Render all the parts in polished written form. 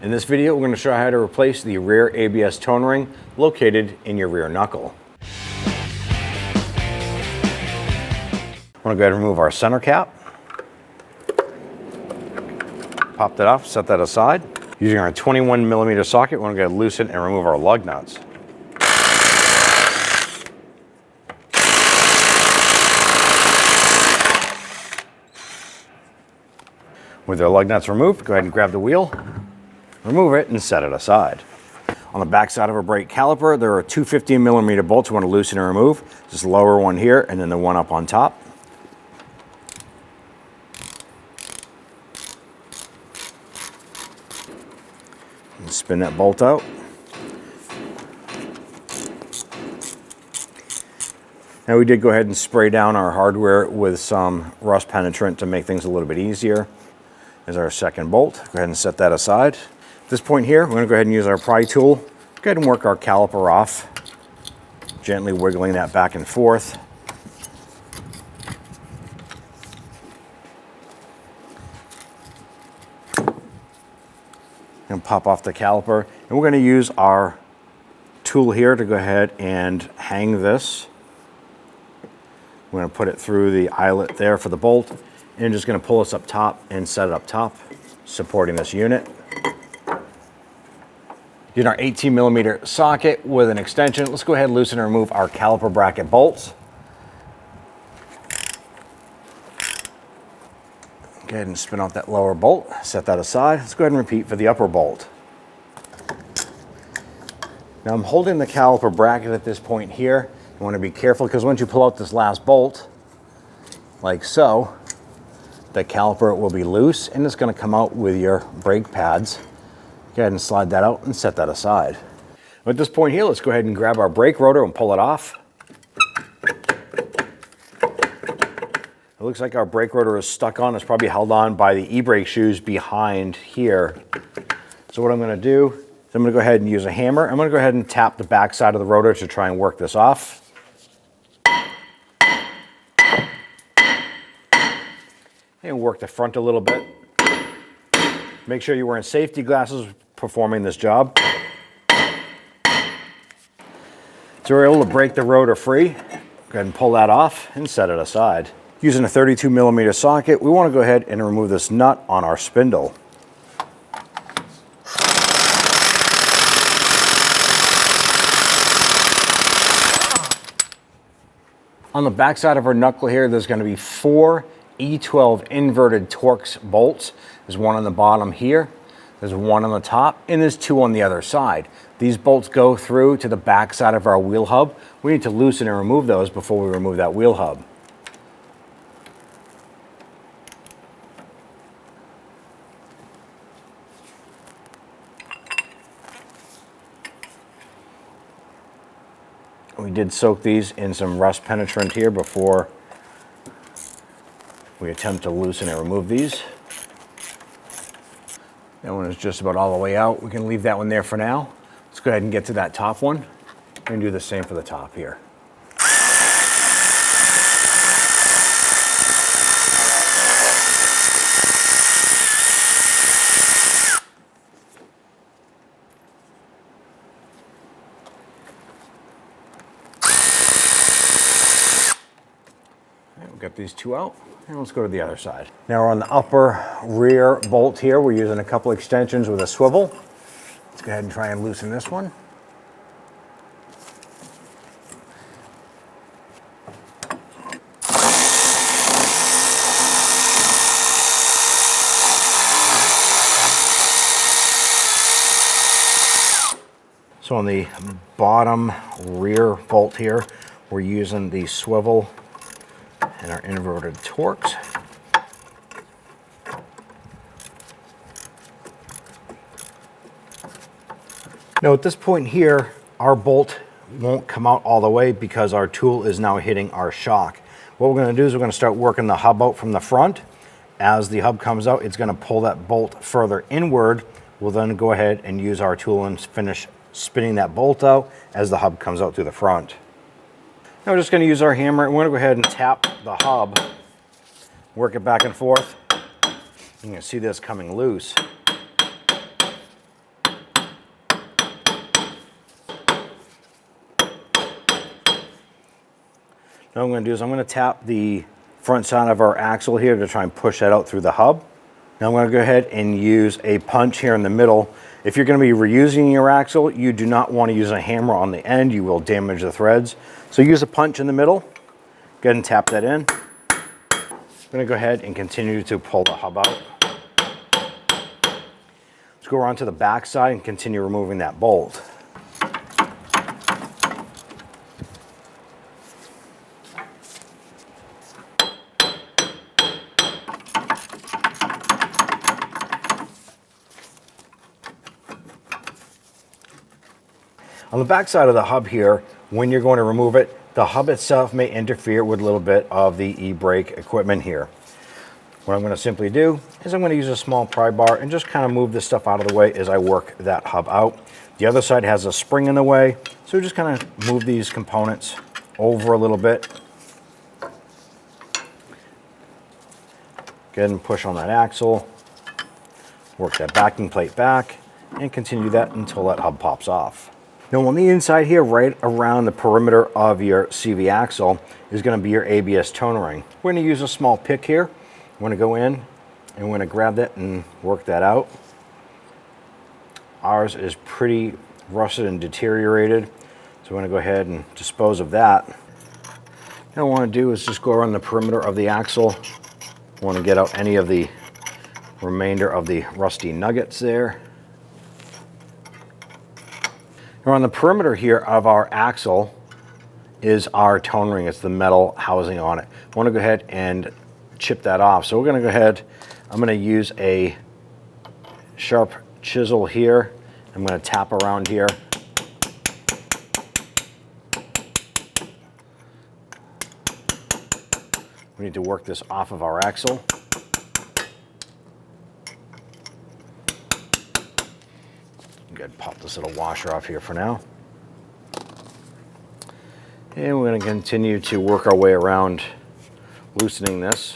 In this video, we're going to show you how to replace the rear ABS tone ring located in your rear knuckle. I'm going to go ahead and remove our center cap. Pop that off, set that aside. Using our 21mm socket, we're going to go ahead and loosen and remove our lug nuts. With our lug nuts removed, go ahead and grab the wheel, remove it, and set it aside. On the back side of a brake caliper, there are two 15mm bolts you want to loosen and remove. Just the lower one here, and then the one up on top. And spin that bolt out. Now we did go ahead and spray down our hardware with some rust penetrant to make things a little bit easier. There's our second bolt. Go ahead and set that aside. At this point here, we're going to go ahead and use our pry tool. Go ahead and work our caliper off, gently wiggling that back and forth. And pop off the caliper. And we're going to use our tool here to go ahead and hang this. We're going to put it through the eyelet there for the bolt. And just going to pull this up top and set it up top, supporting this unit. Using our 18mm socket with an extension, let's go ahead and loosen and remove our caliper bracket bolts. Go ahead and spin out that lower bolt, set that aside. Let's go ahead and repeat for the upper bolt. Now I'm holding the caliper bracket at this point here. You want to be careful because once you pull out this last bolt, like so, the caliper will be loose and it's going to come out with your brake pads. Go ahead and slide that out and set that aside. At this point here, let's go ahead and grab our brake rotor and pull it off. It looks like our brake rotor is stuck on. It's probably held on by the e-brake shoes behind here. So what I'm going to do is I'm going to go ahead and use a hammer. I'm going to go ahead and tap the back side of the rotor to try and work this off. And work the front a little bit. Make sure you're wearing safety glasses performing this job. So we're able to break the rotor free. Go ahead and pull that off and set it aside. Using a 32mm socket, we want to go ahead and remove this nut on our spindle. On the back side of our knuckle here, there's going to be 4 E12 inverted Torx bolts. There's one on the bottom here, there's one on the top, and there's 2 on the other side. These bolts go through to the back side of our wheel hub. We need to loosen and remove those before we remove that wheel hub. We did soak these in some rust penetrant here before we attempt to loosen and remove these. That one is just about all the way out. We can leave that one there for now. Let's go ahead and get to that top one and do the same for the top here. We'll get these 2 out. And let's go to the other side. Now we're on the upper rear bolt here. We're using a couple extensions with a swivel. Let's go ahead and try and loosen this one. So on the bottom rear bolt here, we're using the swivel and our inverted Torx. Now at this point here, our bolt won't come out all the way because our tool is now hitting our shock. What we're going to do is we're going to start working the hub out from the front. As the hub comes out, it's going to pull that bolt further inward. We'll then go ahead and use our tool and finish spinning that bolt out as the hub comes out through the front. Now we're just going to use our hammer and we're going to go ahead and tap the hub, work it back and forth. You can see this coming loose. Now what I'm going to do is I'm going to tap the front side of our axle here to try and push that out through the hub. Now I'm going to go ahead and use a punch here in the middle. If you're going to be reusing your axle, you do not want to use a hammer on the end. You will damage the threads. So use a punch in the middle. Go ahead and tap that in. I'm going to go ahead and continue to pull the hub out. Let's go around to the back side and continue removing that bolt. On the back side of the hub here, when you're going to remove it, the hub itself may interfere with a little bit of the e-brake equipment here. What I'm going to simply do is I'm going to use a small pry bar and just kind of move this stuff out of the way as I work that hub out. The other side has a spring in the way, so just kind of move these components over a little bit. Go ahead and push on that axle, work that backing plate back, and continue that until that hub pops off. Now on the inside here, right around the perimeter of your CV axle, is going to be your ABS tone ring. We're going to use a small pick here. I'm going to go in and we're going to grab that and work that out. Ours is pretty rusted and deteriorated, so we're going to go ahead and dispose of that. What I want to do is just go around the perimeter of the axle. I want to get out any of the remainder of the rusty nuggets there. Now on the perimeter here of our axle is our tone ring. It's the metal housing on it. I want to go ahead and chip that off. So we're going to go ahead, I'm going to use a sharp chisel here. I'm going to tap around here. We need to work this off of our axle. Go ahead and pop this little washer off here for now. And we're going to continue to work our way around loosening this.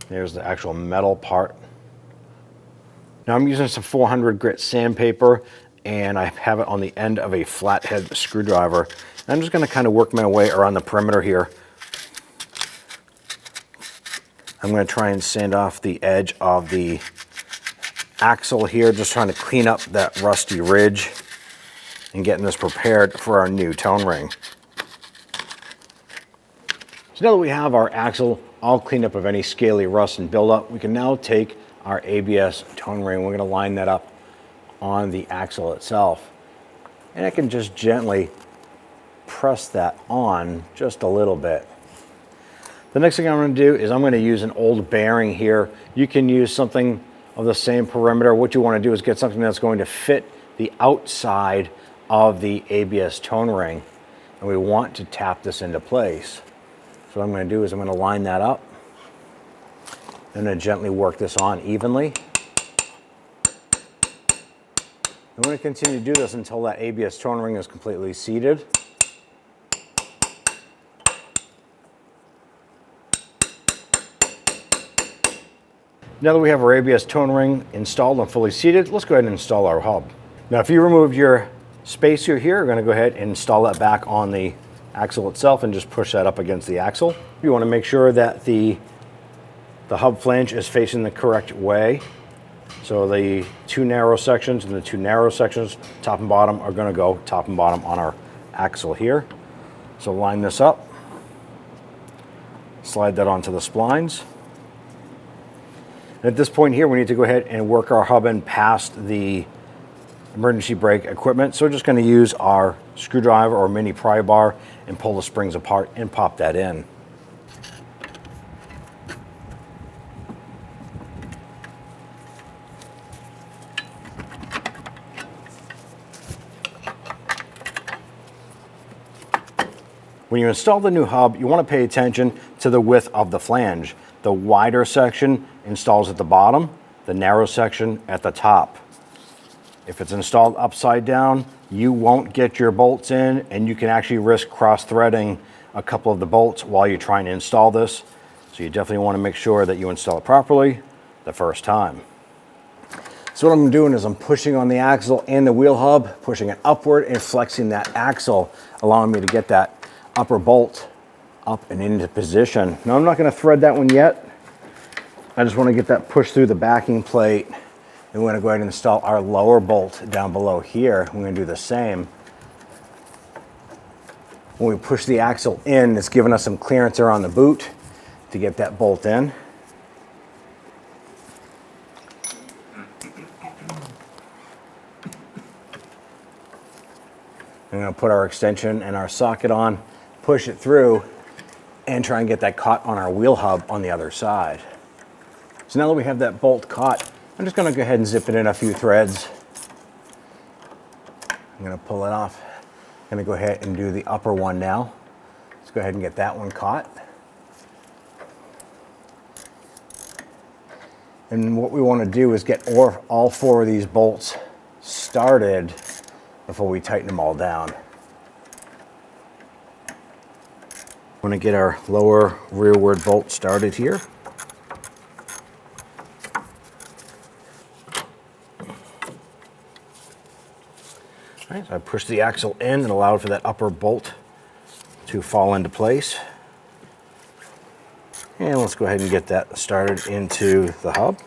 There's the actual metal part. Now I'm using some 400 grit sandpaper, and I have it on the end of a flathead screwdriver. And I'm just going to kind of work my way around the perimeter here. I'm going to try and sand off the edge of the axle here, just trying to clean up that rusty ridge and getting this prepared for our new tone ring. So now that we have our axle all cleaned up of any scaly rust and buildup, we can now take our ABS tone ring. We're going to line that up on the axle itself, and I can just gently press that on just a little bit. The next thing I'm going to do is I'm going to use an old bearing here. You can use something of the same perimeter. What you want to do is get something that's going to fit the outside of the ABS tone ring, and we want to tap this into place. So what I'm going to do is I'm going to line that up. I'm going to gently work this on evenly. I'm going to continue to do this until that ABS tone ring is completely seated. Now that we have our ABS tone ring installed and fully seated, let's go ahead and install our hub. Now if you removed your spacer here, we're going to go ahead and install that back on the axle itself and just push that up against the axle. You want to make sure that the hub flange is facing the correct way. So the two narrow sections and the two narrow sections, top and bottom, are going to go top and bottom on our axle here. So line this up, slide that onto the splines. And at this point here, we need to go ahead and work our hub in past the emergency brake equipment. So we're just going to use our screwdriver or mini pry bar and pull the springs apart and pop that in. When you install the new hub, you want to pay attention to the width of the flange. The wider section installs at the bottom, the narrow section at the top. If it's installed upside down, you won't get your bolts in, and you can actually risk cross-threading a couple of the bolts while you're trying to install this. So you definitely want to make sure that you install it properly the first time. So what I'm doing is I'm pushing on the axle and the wheel hub, pushing it upward and flexing that axle, allowing me to get that upper bolt up and into position. Now I'm not going to thread that one yet. I just want to get that pushed through the backing plate. And we're going to go ahead and install our lower bolt down below here. We're going to do the same. When we push the axle in, it's giving us some clearance around the boot to get that bolt in. I'm going to put our extension and our socket on, push it through, and try and get that caught on our wheel hub on the other side. So now that we have that bolt caught, I'm just going to go ahead and zip it in a few threads. I'm going to pull it off. I'm going to go ahead and do the upper one now. Let's go ahead and get that one caught. And what we want to do is get all 4 of these bolts started before we tighten them all down. I'm going to get our lower rearward bolt started here. All right, so I pushed the axle in and allowed for that upper bolt to fall into place. And let's go ahead and get that started into the hub.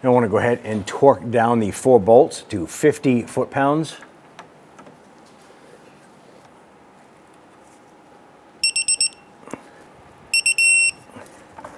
I want to go ahead and torque down the 4 bolts to 50 foot-pounds.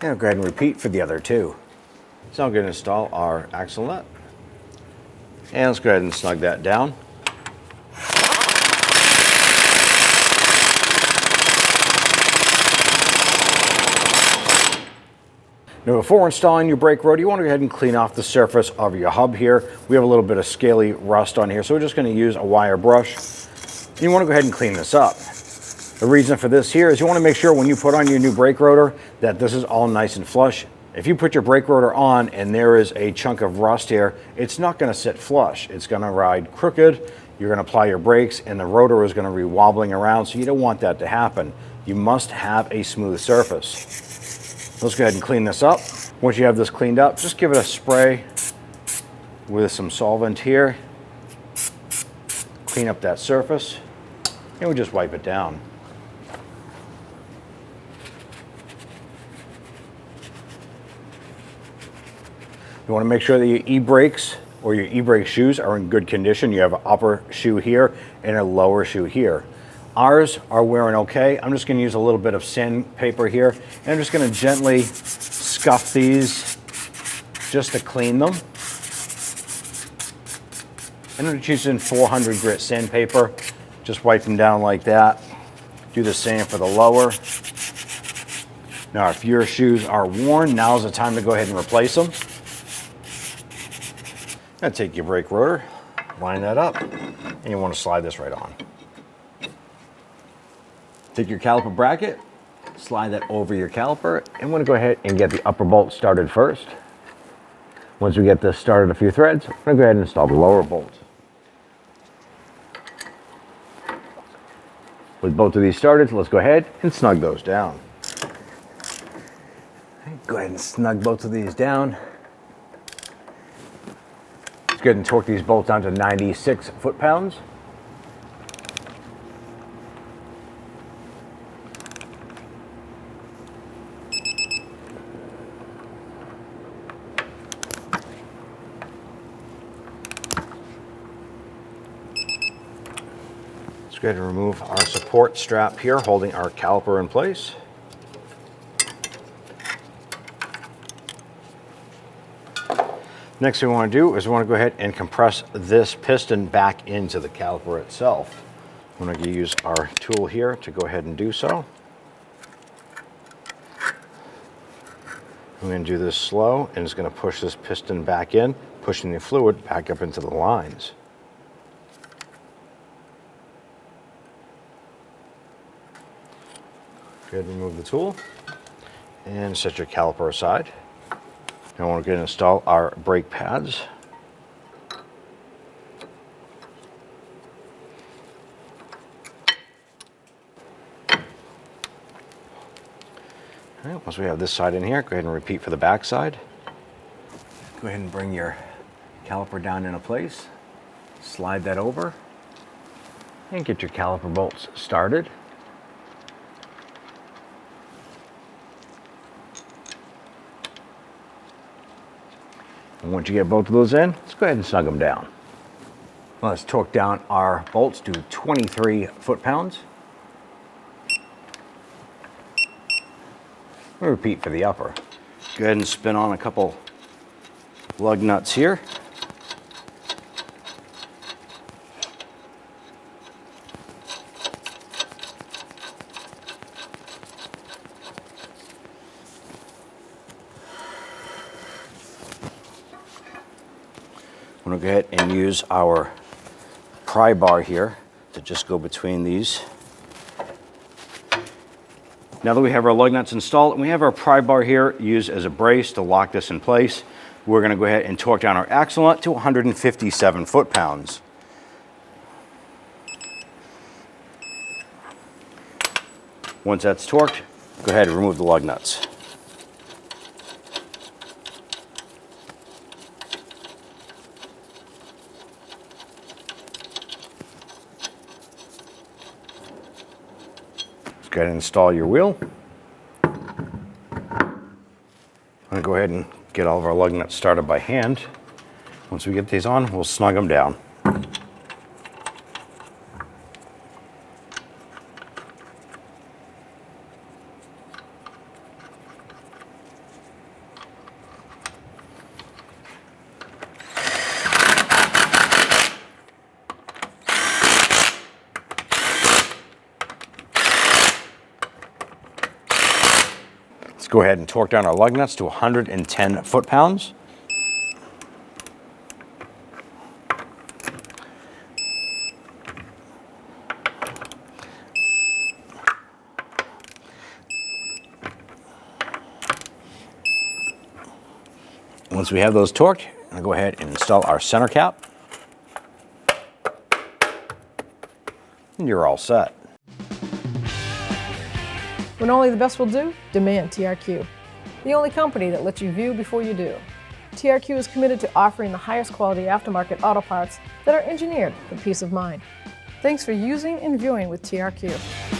And I'll go ahead and repeat for the other 2. So I'm going to install our axle nut. And let's go ahead and snug that down. Now before installing your brake rotor, you want to go ahead and clean off the surface of your hub here. We have a little bit of scaly rust on here, so we're just going to use a wire brush. You want to go ahead and clean this up. The reason for this here is you want to make sure when you put on your new brake rotor that this is all nice and flush. If you put your brake rotor on and there is a chunk of rust here, it's not going to sit flush. It's going to ride crooked. You're going to apply your brakes and the rotor is going to be wobbling around, so you don't want that to happen. You must have a smooth surface. Let's go ahead and clean this up. Once you have this cleaned up, just give it a spray with some solvent here. Clean up that surface, and we just wipe it down. You want to make sure that your e-brakes or your e-brake shoes are in good condition. You have an upper shoe here and a lower shoe here. Ours are wearing okay. I'm just going to use a little bit of sandpaper here, and I'm just going to gently scuff these just to clean them. And I'm just using 400 grit sandpaper. Just wipe them down like that. Do the same for the lower. Now, if your shoes are worn, now's the time to go ahead and replace them. Now take your brake rotor, line that up, and you want to slide this right on. Take your caliper bracket, slide that over your caliper, and we're going to go ahead and get the upper bolt started first. Once we get this started a few threads, we're going to go ahead and install the lower bolts. With both of these started, let's go ahead and snug those down. Go ahead and snug both of these down. Let's go ahead and torque these bolts down to 96 foot-pounds. Let's go ahead and remove our support strap here, holding our caliper in place. Next thing we want to do is we want to go ahead and compress this piston back into the caliper itself. I'm going to use our tool here to go ahead and do so. I'm going to do this slow, and it's going to push this piston back in, pushing the fluid back up into the lines. Go ahead and remove the tool and set your caliper aside. Now we're going to install our brake pads. Okay, once we have this side in here, go ahead and repeat for the back side. Go ahead and bring your caliper down into place. Slide that over and get your caliper bolts started. And once you get both of those in, let's go ahead and snug them down. Let's torque down our bolts to 23 foot-pounds. We'll repeat for the upper. Go ahead and spin on a couple lug nuts here. I'm going to go ahead and use our pry bar here to just go between these. Now that we have our lug nuts installed and we have our pry bar here used as a brace to lock this in place, we're going to go ahead and torque down our axle nut to 157 foot-pounds. Once that's torqued, go ahead and remove the lug nuts. Go ahead and install your wheel. I'm going to go ahead and get all of our lug nuts started by hand. Once we get these on, we'll snug them down. Let's go ahead and torque down our lug nuts to 110 foot-pounds. Once we have those torqued, I'll go ahead and install our center cap. And you're all set. When only the best will do, demand TRQ. The only company that lets you view before you do. TRQ is committed to offering the highest quality aftermarket auto parts that are engineered for peace of mind. Thanks for using and viewing with TRQ.